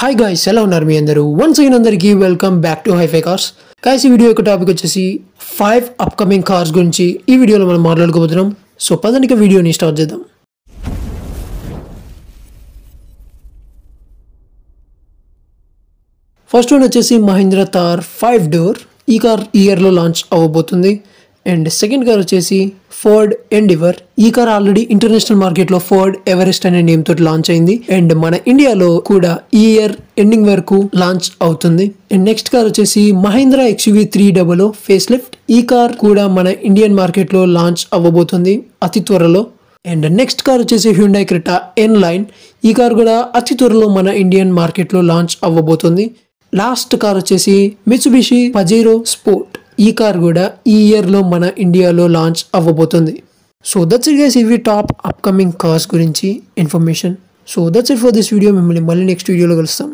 Hi guys, ఎలా ఉన్నారు మీ అందరూ? వన్స్ అగైన్ అందరికీ welcome back to HiFi Cars. Guys, ఈ వీడియో యొక్క టాపిక్ వచ్చేసి 5 అప్కమింగ్ కార్స్ గురించి ఈ వీడియోలో మనం మాట్లాడుకోబోతున్నాం. సో పదండి వీడియోని స్టార్ట్ చేద్దాం. ఫస్ట్ వన్ వచ్చేసి మహీంద్రా థార్ 5 డోర్. ఈ కార్ ఈ ఇయర్లో లాంచ్ అవ్వబోతుంది. అండ్ సెకండ్ కార్ వచ్చేసి ఫోర్డ్ ఎండివర్. ఈ కార్ ఆల్రెడీ ఇంటర్నేషనల్ మార్కెట్ లో ఫోర్డ్ ఎవరెస్ట్ అనే నేమ్ తోటి లాంచ్ అయింది. అండ్ మన ఇండియాలో కూడా ఈ ఇయర్ ఎండింగ్ వరకు లాంచ్ అవుతుంది. అండ్ నెక్స్ట్ కార్ వచ్చేసి మహీంద్రా XUV 300 ఫేస్ లిఫ్ట్. ఈ కార్ కూడా మన ఇండియన్ మార్కెట్ లో లాంచ్ అవ్వబోతుంది అతి త్వరలో. అండ్ నెక్స్ట్ కార్ వచ్చేసి హ్యుండై క్రెటా N లైన్. ఈ కార్ కూడా అతి త్వరలో మన ఇండియన్ మార్కెట్ లో లాంచ్ అవ్వబోతుంది. లాస్ట్ కార్ వచ్చేసి మిత్సుబిషి పజేరో స్పోర్ట్. ఈ కార్ కూడా ఈ ఇయర్ లో మన ఇండియాలో లాంచ్ అవ్వబోతుంది. సో దట్స్ ఇట్ గైస్, ఇవి టాప్ అప్కమింగ్ కార్స్ గురించి information. So that's it for this video. మిమ్మల్ని మళ్ళీ నెక్స్ట్ వీడియోలో కలుస్తాం.